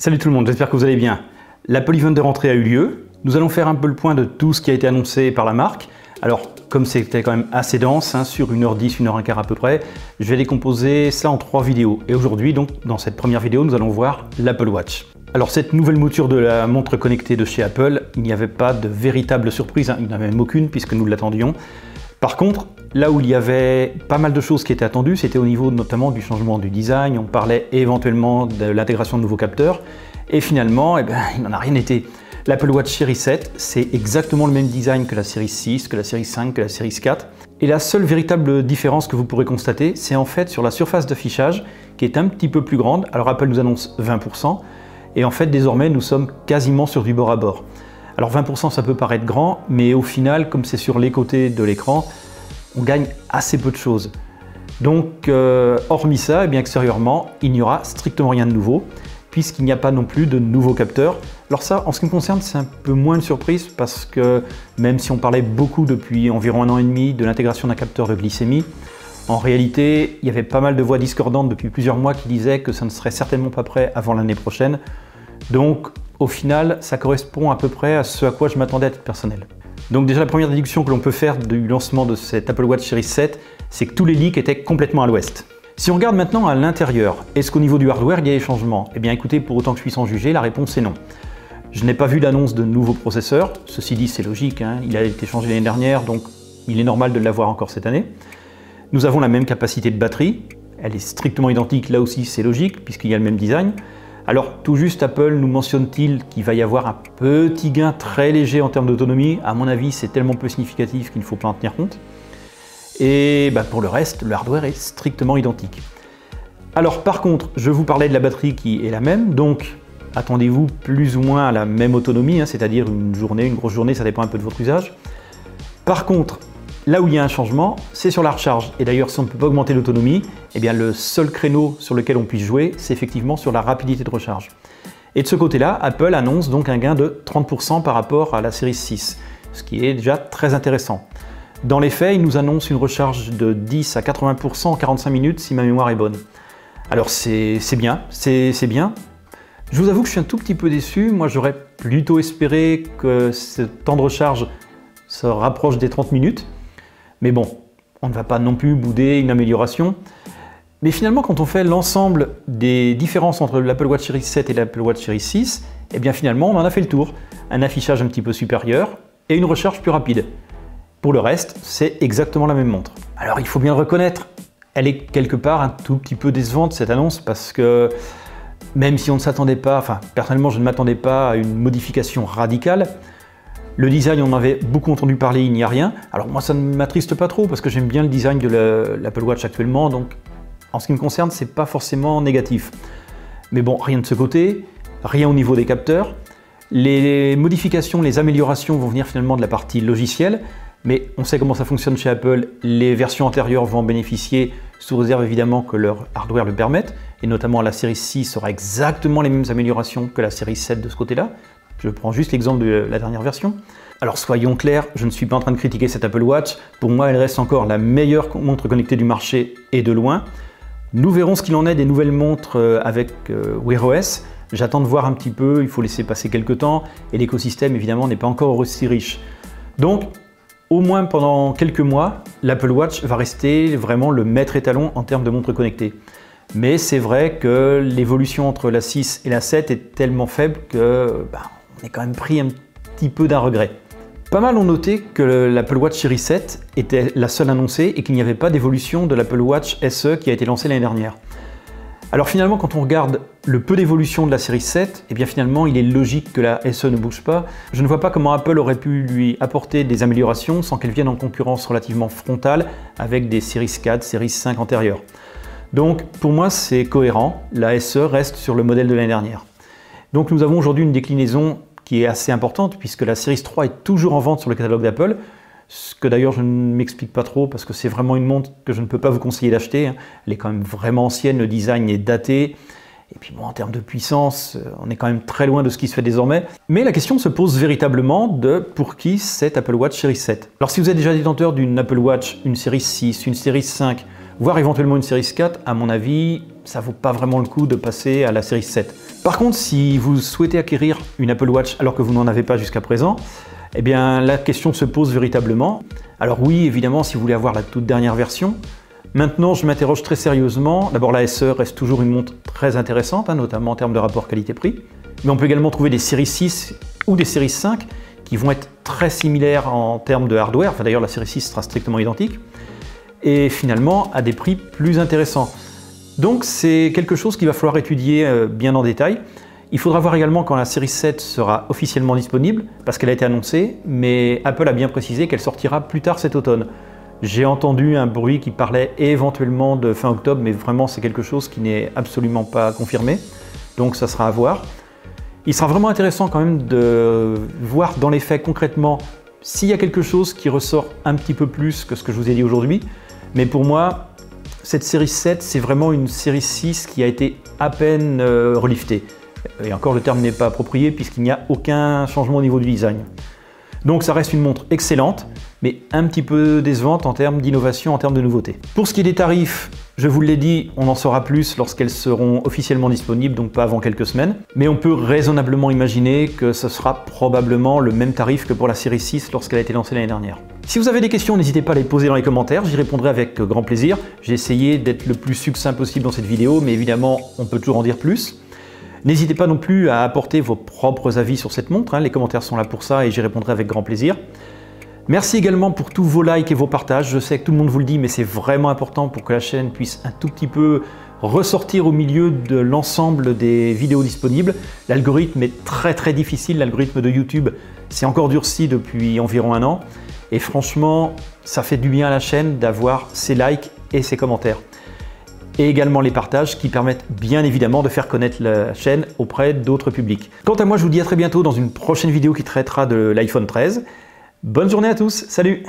Salut tout le monde, j'espère que vous allez bien. L'Apple Event de rentrée a eu lieu. Nous allons faire un peu le point de tout ce qui a été annoncé par la marque. Alors, comme c'était quand même assez dense, sur 1h10, 1h15 à peu près, je vais décomposer ça en 3 vidéos. Et aujourd'hui, donc, dans cette première vidéo, nous allons voir l'Apple Watch. Alors, cette nouvelle mouture de la montre connectée de chez Apple, il n'y avait pas de véritable surprise, il n'y en avait même aucune puisque nous l'attendions. Par contre, là où il y avait pas mal de choses qui étaient attendues, c'était au niveau notamment du changement du design, on parlait éventuellement de l'intégration de nouveaux capteurs, et finalement, il n'en a rien été. L'Apple Watch Series 7, c'est exactement le même design que la Series 6, que la Series 5, que la Series 4. Et la seule véritable différence que vous pourrez constater, c'est en fait sur la surface d'affichage, qui est un petit peu plus grande. Alors Apple nous annonce 20%, et en fait désormais nous sommes quasiment sur du bord à bord. Alors 20% ça peut paraître grand, mais au final, comme c'est sur les côtés de l'écran, on gagne assez peu de choses. Donc hormis ça, extérieurement, il n'y aura strictement rien de nouveau, puisqu'il n'y a pas non plus de nouveaux capteurs. Alors ça, en ce qui me concerne, c'est un peu moins de surprise, parce que même si on parlait beaucoup depuis environ 1 an et demi de l'intégration d'un capteur de glycémie, en réalité, il y avait pas mal de voix discordantes depuis plusieurs mois qui disaient que ça ne serait certainement pas prêt avant l'année prochaine. Donc au final, ça correspond à peu près à ce à quoi je m'attendais à titre personnel. Donc déjà, la première déduction que l'on peut faire du lancement de cette Apple Watch Series 7, c'est que tous les leaks étaient complètement à l'ouest. Si on regarde maintenant à l'intérieur, est-ce qu'au niveau du hardware, il y a des changements? Eh bien écoutez, pour autant que je puisse en juger, la réponse est non. Je n'ai pas vu d'annonce de nouveaux processeurs, ceci dit c'est logique, il a été changé l'année dernière, donc il est normal de l'avoir encore cette année. Nous avons la même capacité de batterie, elle est strictement identique, là aussi c'est logique, puisqu'il y a le même design. Alors tout juste Apple nous mentionne-t-il qu'il va y avoir un petit gain très léger en termes d'autonomie. À mon avis, c'est tellement peu significatif qu'il ne faut pas en tenir compte. Et pour le reste, le hardware est strictement identique. Alors par contre, je vous parlais de la batterie qui est la même, donc attendez-vous plus ou moins à la même autonomie, c'est-à-dire une journée, une grosse journée, ça dépend un peu de votre usage. Par contre, là où il y a un changement, c'est sur la recharge. Et d'ailleurs, si on ne peut pas augmenter l'autonomie, le seul créneau sur lequel on puisse jouer, c'est effectivement sur la rapidité de recharge. Et de ce côté-là, Apple annonce donc un gain de 30% par rapport à la Series 6, ce qui est déjà très intéressant. Dans les faits, il nous annonce une recharge de 10 à 80% en 45 minutes si ma mémoire est bonne. Alors c'est bien, c'est bien. Je vous avoue que je suis un tout petit peu déçu. Moi, j'aurais plutôt espéré que ce temps de recharge se rapproche des 30 minutes. Mais bon, on ne va pas non plus bouder une amélioration. Mais finalement, quand on fait l'ensemble des différences entre l'Apple Watch Series 7 et l'Apple Watch Series 6, finalement, on en a fait le tour. Un affichage un petit peu supérieur et une recharge plus rapide. Pour le reste, c'est exactement la même montre. Alors, il faut bien le reconnaître, elle est quelque part un tout petit peu décevante, cette annonce, parce que même si on ne s'attendait pas, personnellement, je ne m'attendais pas à une modification radicale. Le design, on en avait beaucoup entendu parler, il n'y a rien. Alors moi, ça ne m'attriste pas trop parce que j'aime bien le design de l'Apple Watch actuellement, donc en ce qui me concerne, c'est pas forcément négatif. Mais bon, rien de ce côté, rien au niveau des capteurs. Les modifications, les améliorations vont venir finalement de la partie logicielle, mais on sait comment ça fonctionne chez Apple. Les versions antérieures vont en bénéficier, sous réserve évidemment que leur hardware le permette, et notamment la Series 6 aura exactement les mêmes améliorations que la Series 7 de ce côté-là. Je prends juste l'exemple de la dernière version. Alors soyons clairs, je ne suis pas en train de critiquer cette Apple Watch. Pour moi, elle reste encore la meilleure montre connectée du marché et de loin. Nous verrons ce qu'il en est des nouvelles montres avec Wear OS. J'attends de voir un petit peu, il faut laisser passer quelques temps. Et l'écosystème, évidemment, n'est pas encore aussi riche. Donc, au moins pendant quelques mois, l'Apple Watch va rester vraiment le maître étalon en termes de montres connectées. Mais c'est vrai que l'évolution entre la 6 et la 7 est tellement faible que on est quand même pris un petit peu d'un regret. Pas mal ont noté que l'Apple Watch Series 7 était la seule annoncée et qu'il n'y avait pas d'évolution de l'Apple Watch SE qui a été lancée l'année dernière. Alors finalement, quand on regarde le peu d'évolution de la Series 7, finalement il est logique que la SE ne bouge pas. Je ne vois pas comment Apple aurait pu lui apporter des améliorations sans qu'elles viennent en concurrence relativement frontale avec des Series 4, Series 5 antérieures. Donc pour moi c'est cohérent, la SE reste sur le modèle de l'année dernière. Donc nous avons aujourd'hui une déclinaison qui est assez importante puisque la Series 3 est toujours en vente sur le catalogue d'Apple, ce que d'ailleurs je ne m'explique pas trop parce que c'est vraiment une montre que je ne peux pas vous conseiller d'acheter. Elle est quand même vraiment ancienne, le design est daté, et puis bon, en termes de puissance, on est quand même très loin de ce qui se fait désormais. Mais la question se pose véritablement de pour qui cette Apple Watch Series 7. Alors si vous êtes déjà détenteur d'une Apple Watch, une Series 6, une Series 5, voire éventuellement une Series 4, à mon avis, ça vaut pas vraiment le coup de passer à la Series 7. Par contre, si vous souhaitez acquérir une Apple Watch alors que vous n'en avez pas jusqu'à présent, eh bien la question se pose véritablement. Alors oui, évidemment, si vous voulez avoir la toute dernière version. Maintenant, je m'interroge très sérieusement. D'abord, la SE reste toujours une montre très intéressante, notamment en termes de rapport qualité-prix. Mais on peut également trouver des séries 6 ou des séries 5 qui vont être très similaires en termes de hardware. Enfin, d'ailleurs, la série 6 sera strictement identique. Et finalement, à des prix plus intéressants. Donc c'est quelque chose qu'il va falloir étudier bien en détail. Il faudra voir également quand la série 7 sera officiellement disponible, parce qu'elle a été annoncée, mais Apple a bien précisé qu'elle sortira plus tard cet automne. J'ai entendu un bruit qui parlait éventuellement de fin octobre, mais vraiment c'est quelque chose qui n'est absolument pas confirmé, donc ça sera à voir. Il sera vraiment intéressant quand même de voir dans les faits concrètement s'il y a quelque chose qui ressort un petit peu plus que ce que je vous ai dit aujourd'hui, mais pour moi, cette série 7, c'est vraiment une série 6 qui a été à peine reliftée. Et encore, le terme n'est pas approprié puisqu'il n'y a aucun changement au niveau du design. Donc ça reste une montre excellente, mais un petit peu décevante en termes d'innovation, en termes de nouveauté. Pour ce qui est des tarifs, je vous l'ai dit, on en saura plus lorsqu'elles seront officiellement disponibles, donc pas avant quelques semaines. Mais on peut raisonnablement imaginer que ce sera probablement le même tarif que pour la série 6 lorsqu'elle a été lancée l'année dernière. Si vous avez des questions, n'hésitez pas à les poser dans les commentaires, j'y répondrai avec grand plaisir. J'ai essayé d'être le plus succinct possible dans cette vidéo, mais évidemment, on peut toujours en dire plus. N'hésitez pas non plus à apporter vos propres avis sur cette montre, les commentaires sont là pour ça et j'y répondrai avec grand plaisir. Merci également pour tous vos likes et vos partages, je sais que tout le monde vous le dit, mais c'est vraiment important pour que la chaîne puisse un tout petit peu ressortir au milieu de l'ensemble des vidéos disponibles. L'algorithme est très difficile, l'algorithme de YouTube s'est encore durci depuis environ 1 an. Et franchement, ça fait du bien à la chaîne d'avoir ces likes et ces commentaires. Et également les partages qui permettent bien évidemment de faire connaître la chaîne auprès d'autres publics. Quant à moi, je vous dis à très bientôt dans une prochaine vidéo qui traitera de l'iPhone 13. Bonne journée à tous, salut!